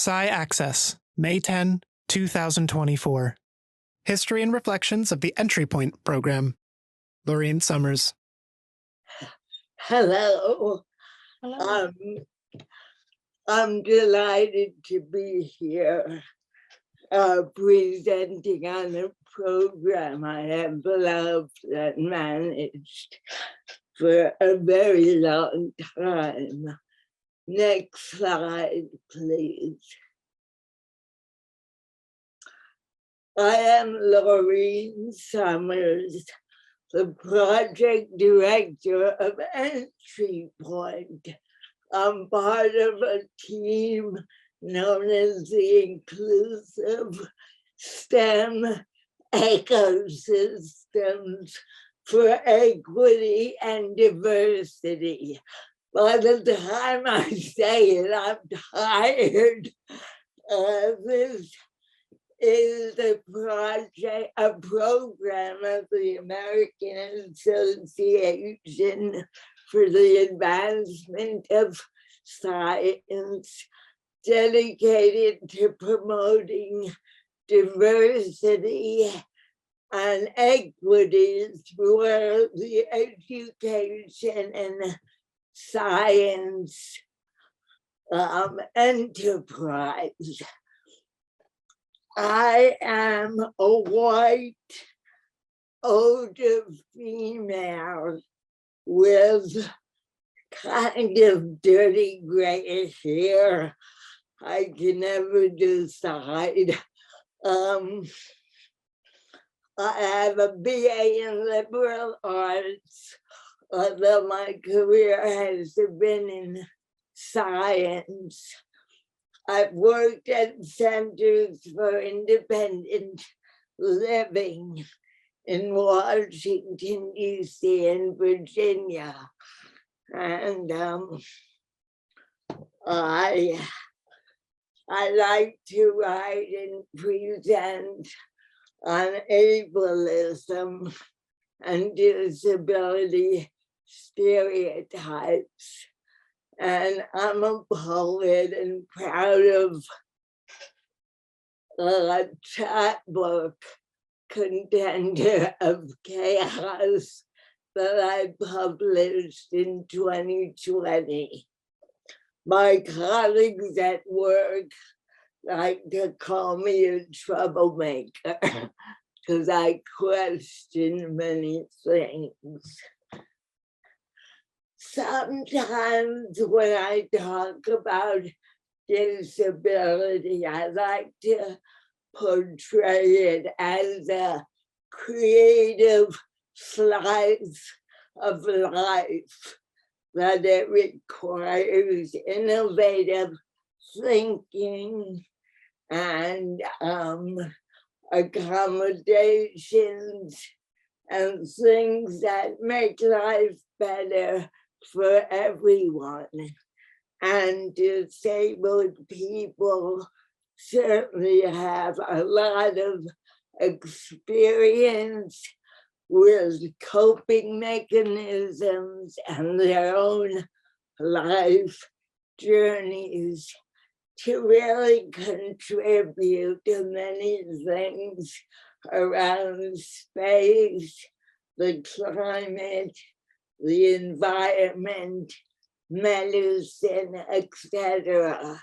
Access, May 10, 2024. History and Reflections of the Entry Point program. Laureen Summers. Hello. Hello. I'm delighted to be here presenting on a program I have loved and managed for a very long time. Next slide, please. I am Laureen Summers, the project director of Entry Point. I'm part of a team known as the Inclusive STEM Ecosystems for Equity and Diversity. By the time I say it, I'm tired. This is a program of the American Association for the Advancement of Science, dedicated to promoting diversity and equity throughout the education and science enterprise. I am a white, older female with kind of dirty grayish hair. I can never decide. I have a BA in liberal arts, although my career has been in science. I've worked at Centers for Independent Living in Washington, D.C. and Virginia. And I like to write and present on ableism and disability stereotypes. And I'm a poet and proud of a chapbook Contender of Chaos that I published in 2020. My colleagues at work like to call me a troublemaker because I question many things. Sometimes when I talk about disability, I like to portray it as a creative slice of life, that it requires innovative thinking and accommodations and things that make life better for everyone. And disabled people certainly have a lot of experience with coping mechanisms and their own life journeys to really contribute to many things around space, the climate, the environment, medicine, etc.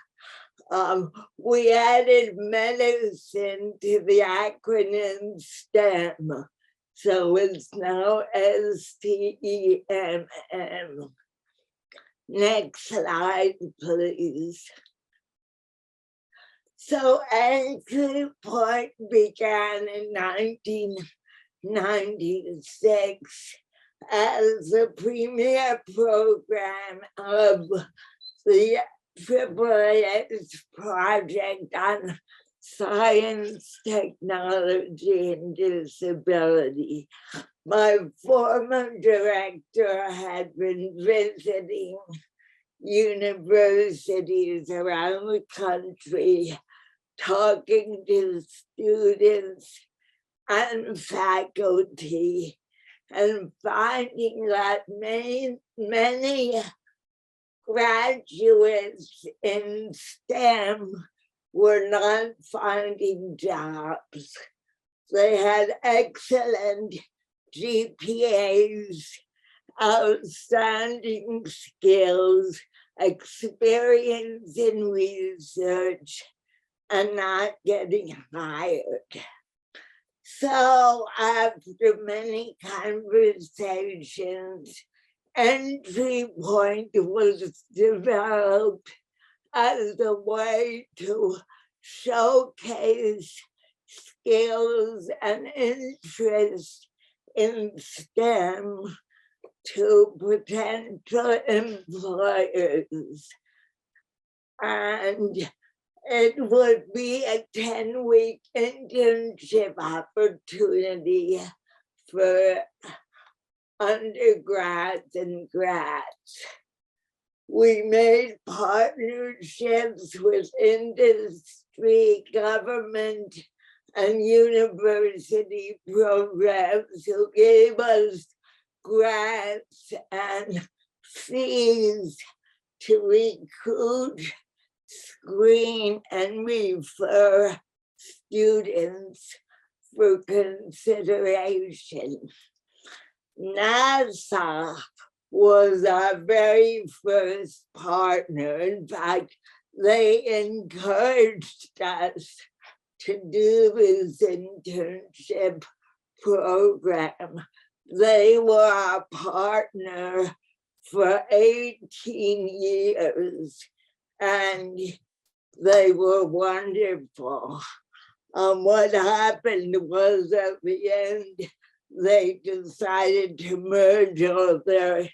We added medicine to the acronym STEM, so it's now STEMM. Next slide, please. So Entry Point began in 1996 as the premier program of the AAAS project on science, technology, and disability. My former director had been visiting universities around the country, talking to students and faculty, and finding that many graduates in STEM were not finding jobs. They had excellent GPAs, outstanding skills, experience in research, and not getting hired. So after many conversations, Entry Point was developed as a way to showcase skills and interest in STEM to potential employers. And it would be a 10-week internship opportunity for undergrads and grads. We made partnerships with industry, government, and university programs who gave us grants and fees to recruit, screen, and refer students for consideration. NASA was our very first partner. In fact, they encouraged us to do this internship program. They were our partner for 18 years, and they were wonderful. What happened was at the end, they decided to merge all their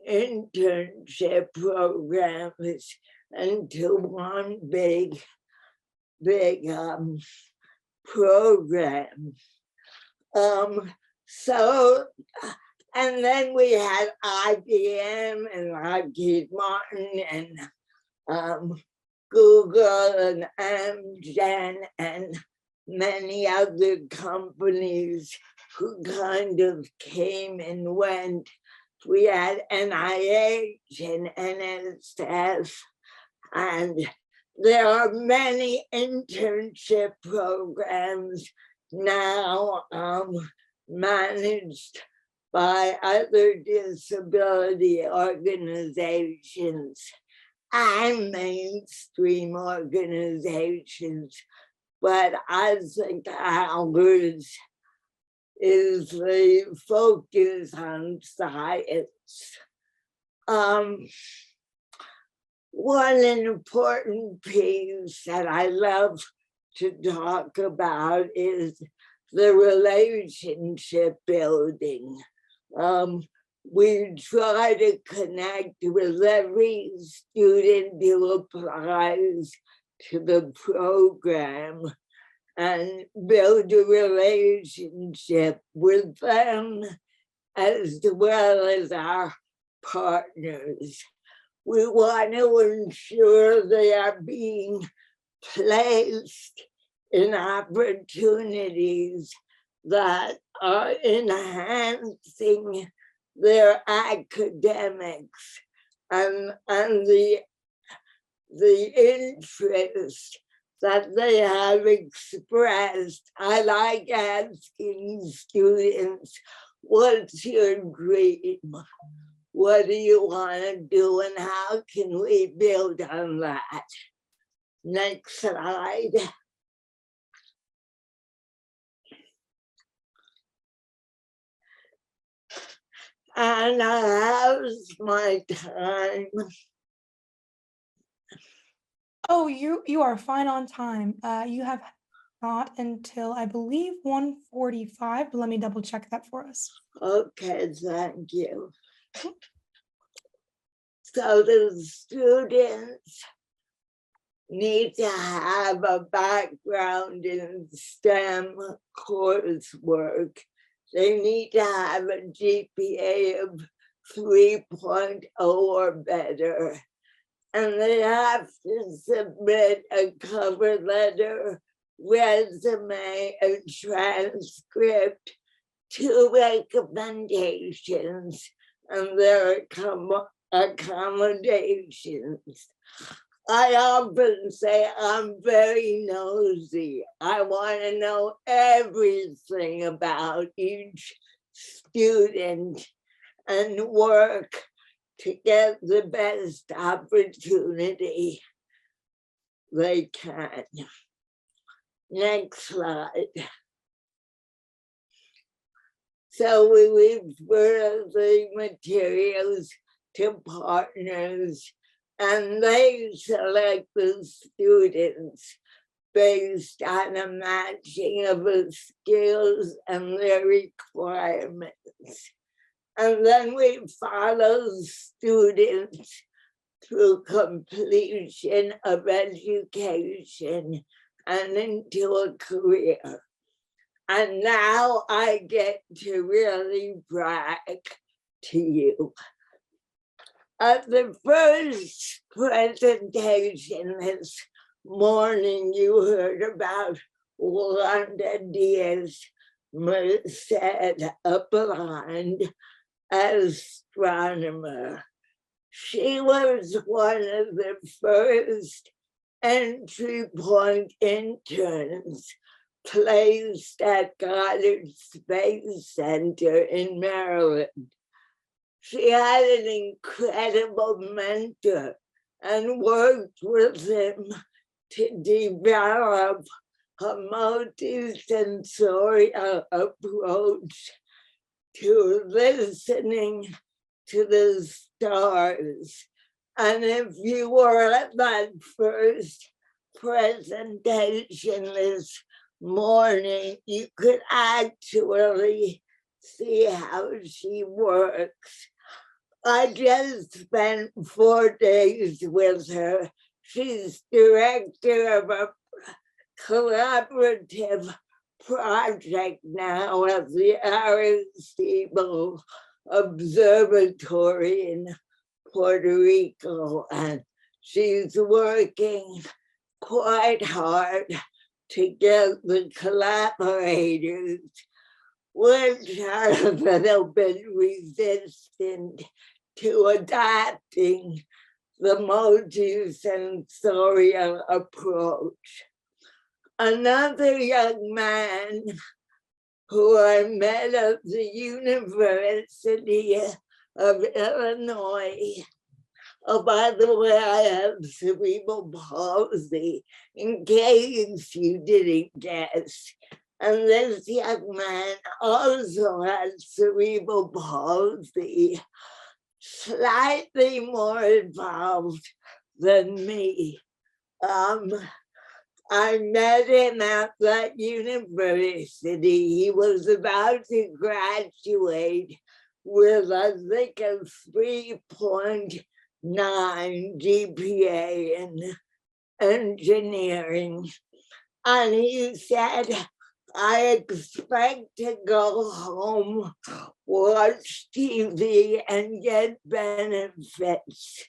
internship programs into one big program. And then we had IBM and Lockheed Martin and Google and Amgen and many other companies who kind of came and went. We had NIH and NSF, and there are many internship programs now managed by other disability organizations and mainstream organizations. But I think ours is the focus on science. One important piece that I love to talk about is the relationship building. We try to connect with every student who applies to the program and build a relationship with them as well as our partners. We want to ensure they are being placed in opportunities that are enhancing their academics and the interest that they have expressed. I like asking students, what's your dream? What do you want to do and how can we build on that? Next slide. And how's my time? Oh, you are fine on time. You have not until I believe 1:45, but let me double check that for us. Okay, thank you. So the students need to have a background in STEM coursework. They need to have a GPA of 3.0 or better. And they have to submit a cover letter, resume, and transcript, 2 recommendations, and their accommodations. I often say I'm very nosy. I want to know everything about each student and work to get the best opportunity they can. Next slide. So we refer the materials to partners, and they select the students based on a matching of the skills and their requirements. And then we follow students through completion of education and into a career. And now I get to really brag to you. At the first presentation this morning, you heard about Wanda Diaz Merced, a blind astronomer. She was one of the first entry point interns placed at Goddard Space Center in Maryland. She had an incredible mentor and worked with him to develop a multisensorial approach to listening to the stars. And if you were at that first presentation this morning, you could actually see how she works. I just spent 4 days with her. She's director of a collaborative project now at the Arecibo Observatory in Puerto Rico, and she's working quite hard to get the collaborators, which have a little bit resistant to adapting the multisensorial approach. Another young man who I met at the University of Illinois. Oh, by the way, I have cerebral palsy, in case you didn't guess. And this young man also has cerebral palsy, slightly more involved than me. I met him at that university. He was about to graduate with, I think, a 3.9 GPA in engineering. And he said, I expect to go home, watch TV, and get benefits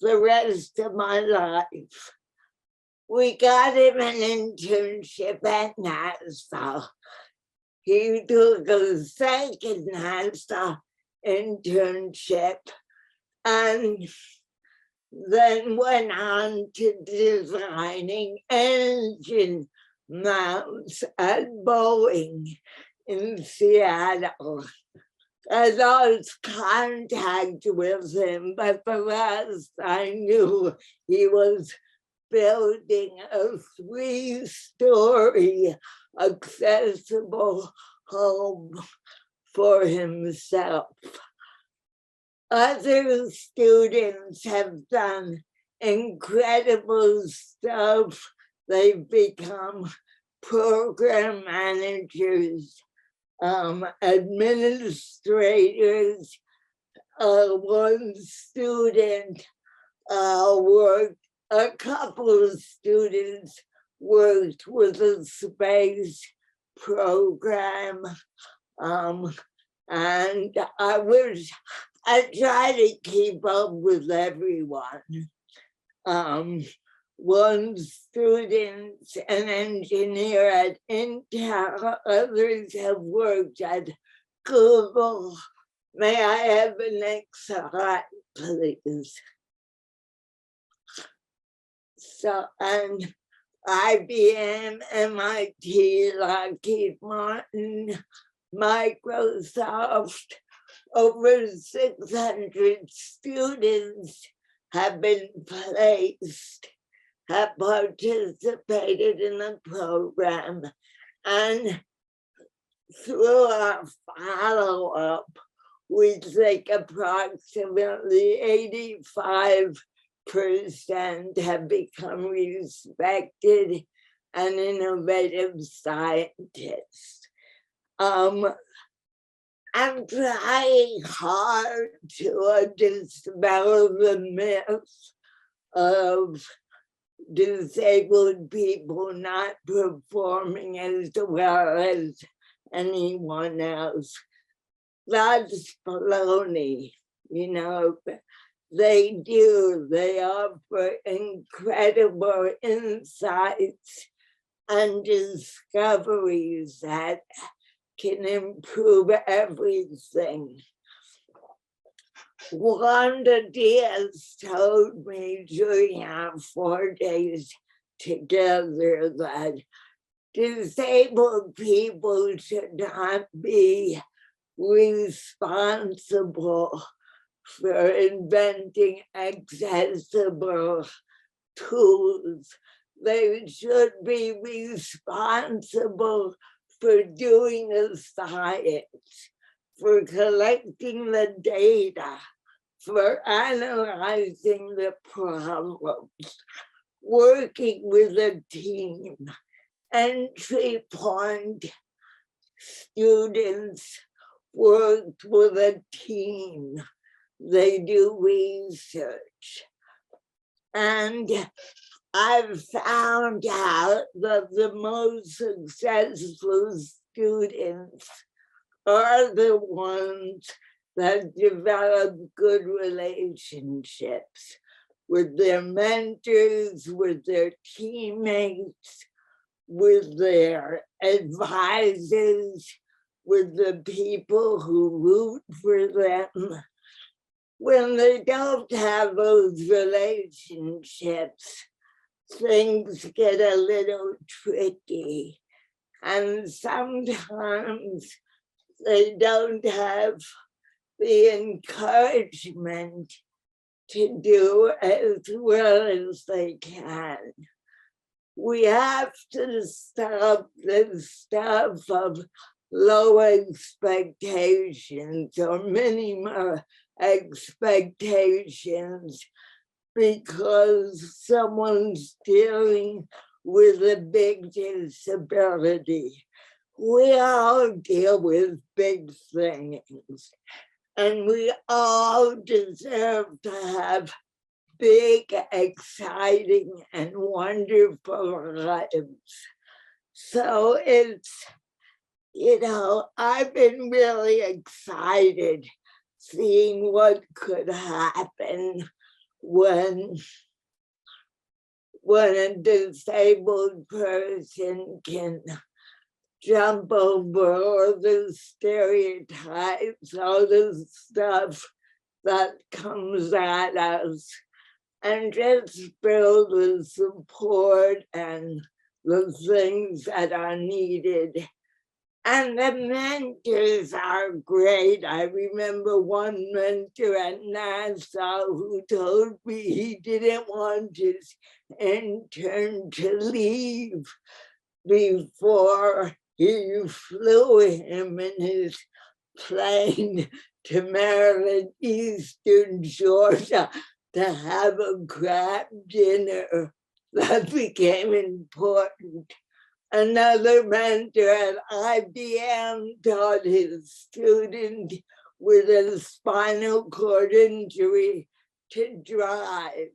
the rest of my life. We got him an internship at NASA. He took a second NASA internship and then went on to designing engine mounts at Boeing in Seattle. I lost contact with him, but the last I knew, he was building a 3-story accessible home for himself. Other students have done incredible stuff. They've become program managers, administrators. One student worked, a couple of students worked with a space program. And I try to keep up with everyone. One student's an engineer at Intel, others have worked at Google. May I have the next slide, please? So, and IBM, MIT, Lockheed Martin, Microsoft, over 600 students have been placed, have participated in the program, and through our follow-up, we think approximately 85% have become respected and innovative scientists. I'm trying hard to dispel the myth of disabled people not performing as well as anyone else. That's baloney, you know. They do, they offer incredible insights and discoveries that can improve everything. Wanda Diaz told me during our 4 days together that disabled people should not be responsible for inventing accessible tools. They should be responsible for doing the science, for collecting the data, for analyzing the problems, working with a team. Entry Point students worked with a team. They do research. And I've found out that the most successful students are the ones that develop good relationships with their mentors, with their teammates, with their advisors, with the people who root for them. When they don't have those relationships, things get a little tricky. And sometimes they don't have the encouragement to do as well as they can. We have to stop this stuff of low expectations or minimal expectations because someone's dealing with a big disability. We all deal with big things, and we all deserve to have big, exciting, and wonderful lives. So it's, you know, I've been really excited seeing what could happen when a disabled person can jump over all the stereotypes, all the stuff that comes at us, and just build the support and the things that are needed. And the mentors are great. I remember one mentor at NASA who told me he didn't want his intern to leave before he flew him in his plane to Maryland, Eastern Georgia, to have a crab dinner. That became important. Another mentor at IBM taught his student with a spinal cord injury to drive.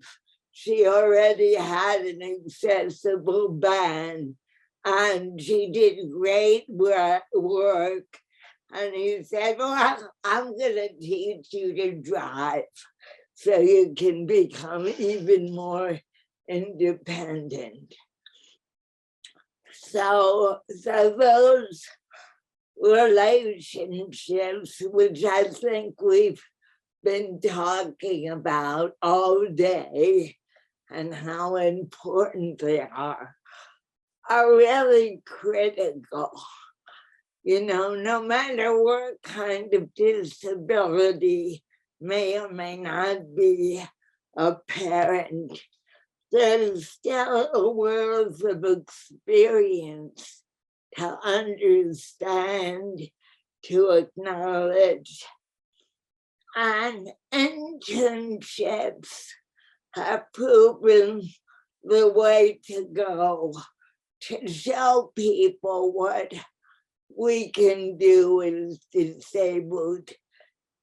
She already had an accessible band and she did great work. And he said, well, I'm gonna teach you to drive so you can become even more independent. So those relationships, which I think we've been talking about all day, and how important they are really critical. You know, no matter what kind of disability may or may not be apparent, there's still a world of experience to understand, to acknowledge. And internships have proven the way to go, to show people what we can do as disabled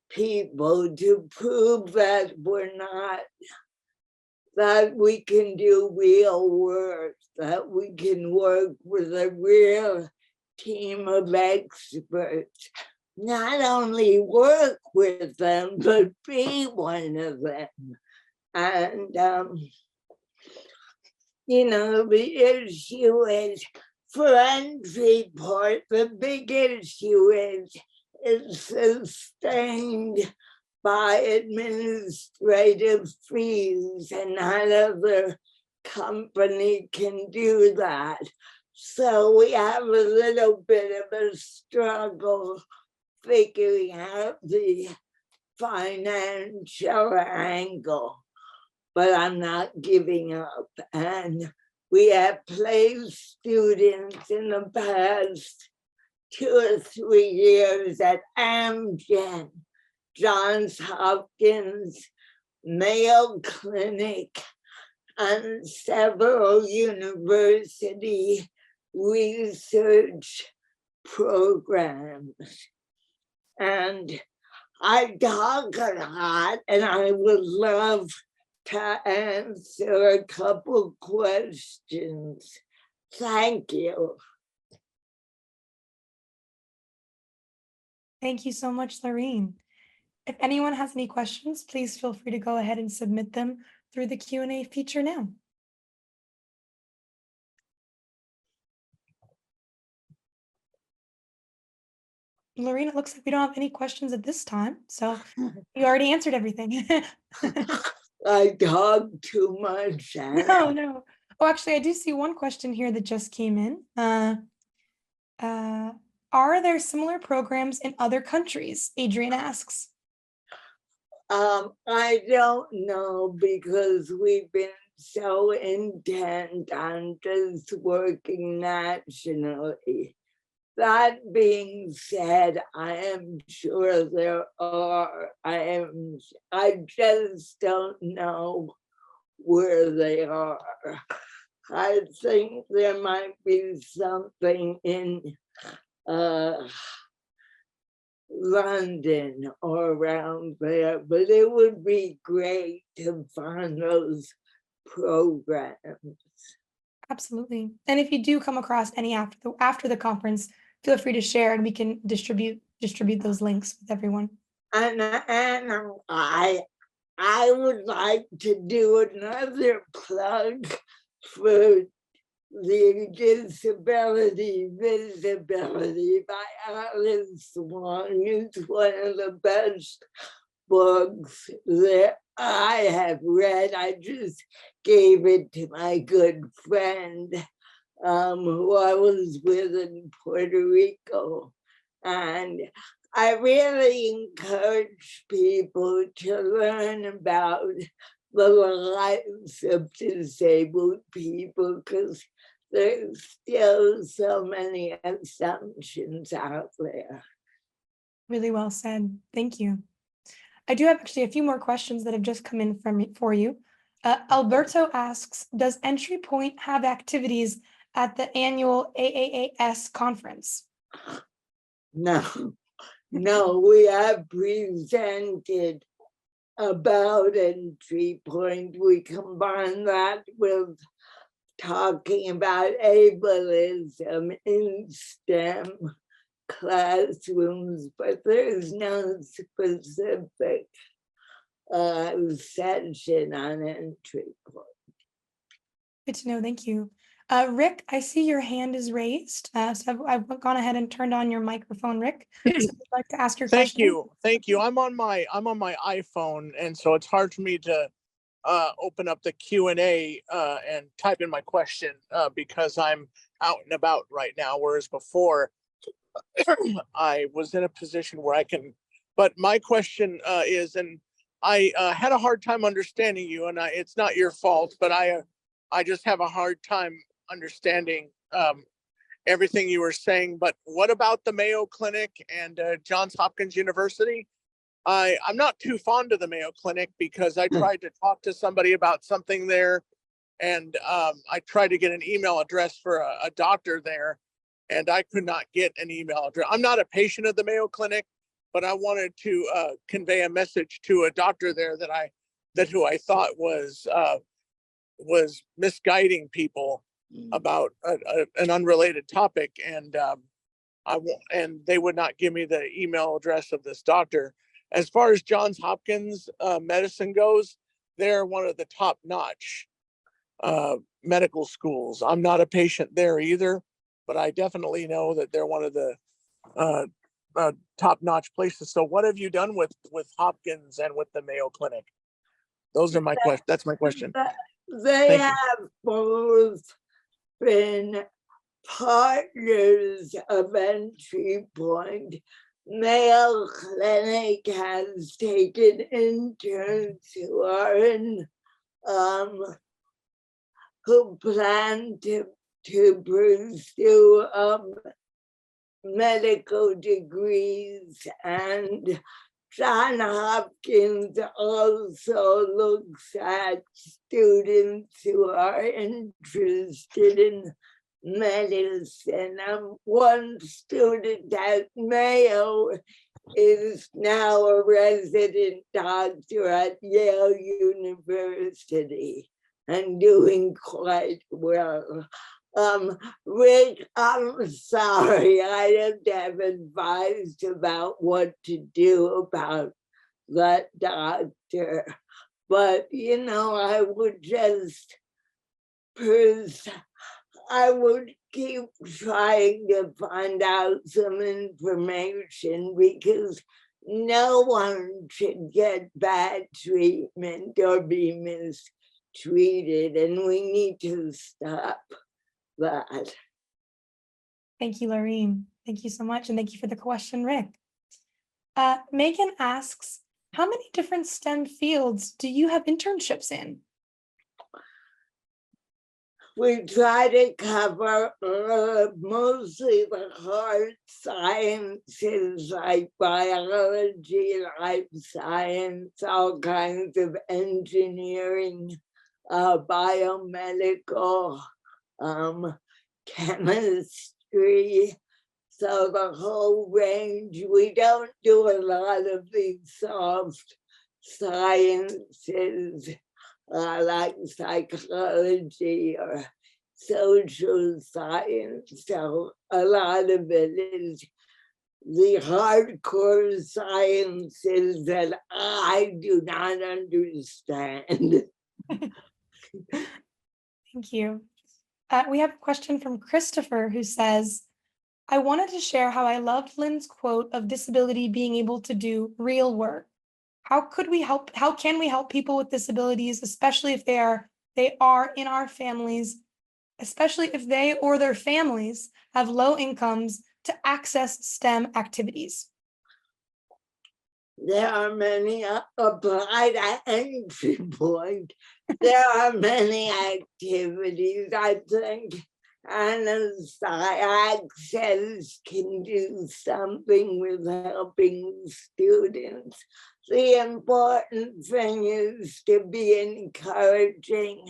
people, to prove that that we can do real work, that we can work with a real team of experts, not only work with them, but be one of them. And, you know, the issue is, for Entry Point, the big issue is it's sustained by administrative fees, and not other company can do that. So we have a little bit of a struggle figuring out the financial angle, but I'm not giving up. And we have placed students in the past 2 or 3 years at Amgen, Johns Hopkins, Mayo Clinic, and several university research programs. And I talk a lot, and I would love to answer a couple questions. Thank you. Thank you so much, Laureen. If anyone has any questions, please feel free to go ahead and submit them through the Q&A feature now. Laureen, it looks like we don't have any questions at this time, so you already answered everything. I talk too much. No, no. Oh, actually, I do see one question here that just came in. Are there similar programs in other countries? Adrian asks. I don't know, because we've been so intent on just working nationally. That being said, I am sure there are. I just don't know where they are. I think there might be something in London or around there, but it would be great to find those programs. Absolutely. And if you do come across any after the conference, feel free to share and we can distribute those links with everyone. And I would like to do another plug for the Disability Visibility by Alice Wong. It's one of the best books that I have read. I just gave it to my good friend who I was with in Puerto Rico. And I really encourage people to learn about the lives of disabled people, because there's still so many assumptions out there. Really well said. Thank you. I do have actually a few more questions that have just come in for you. Alberto asks, does Entry Point have activities at the annual AAAS conference? No, no, we have presented about Entry Point. We combine that with talking about ableism in STEM classrooms, but there's no specific session on Entry Point. Good to know. Thank you. Rick, I see your hand is raised. So I've gone ahead and turned on your microphone, Rick. So if you'd like to ask your question. Thank you. I'm on my iPhone, and so it's hard for me to open up the Q&A and type in my question because I'm out and about right now, whereas before I was in a position where I can. But my question is, and I had a hard time understanding you, and it's not your fault, but I just have a hard time understanding everything you were saying. But what about the Mayo Clinic and Johns Hopkins University? I'm not too fond of the Mayo Clinic because I tried to talk to somebody about something there, and I tried to get an email address for a doctor there, and I could not get an email address. I'm not a patient of the Mayo Clinic, but I wanted to convey a message to a doctor there that who I thought was misguiding people about an unrelated topic, and and they would not give me the email address of this doctor. As far as Johns Hopkins medicine goes, they're one of the top-notch medical schools. I'm not a patient there either, but I definitely know that they're one of the top-notch places. So what have you done with Hopkins and with the Mayo Clinic? Those are my questions. That's my question. They have both been partners of Entry Point. Mayo Clinic has taken interns who are in who plan to pursue medical degrees, and Johns Hopkins also looks at students who are interested in medicine. One student at Mayo is now a resident doctor at Yale University and doing quite well. Rick, I'm sorry, I don't have advice about what to do about that doctor, but I would just I would keep trying to find out some information, because no one should get bad treatment or be mistreated, and we need to stop that. Thank you, Laureen. Thank you so much. And thank you for the question, Rick. Megan asks, how many different STEM fields do you have internships in? We try to cover mostly the hard sciences like biology, life science, all kinds of engineering, biomedical, chemistry. So the whole range. We don't do a lot of these soft sciences like psychology or social science. So a lot of it is the hardcore sciences that I do not understand. Thank you. We have a question from Christopher, who says, I wanted to share how I loved Lynn's quote of disability being able to do real work. How can we help people with disabilities, especially if they are in our families, especially if they or their families have low incomes, to access STEM activities? There are many applied at Entry Point. There are many activities, I think, and access can do something with helping students. The important thing is to be encouraging,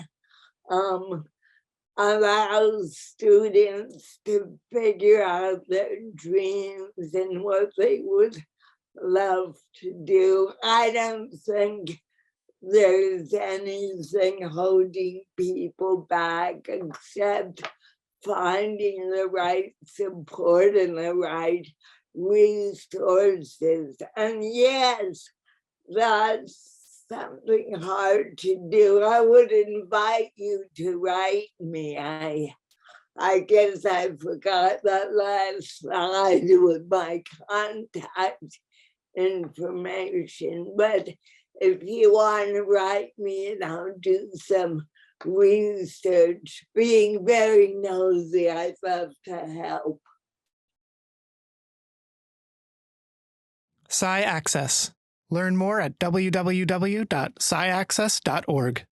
allow students to figure out their dreams and what they would love to do. I don't think there's anything holding people back except finding the right support and the right resources. And yes, that's something hard to do. I would invite you to write me. I guess I forgot that last slide with my contact information, but if you want to write me and I'll do some research. Being very nosy, I'd love to help. SciAccess. Learn more at www.sciaccess.org.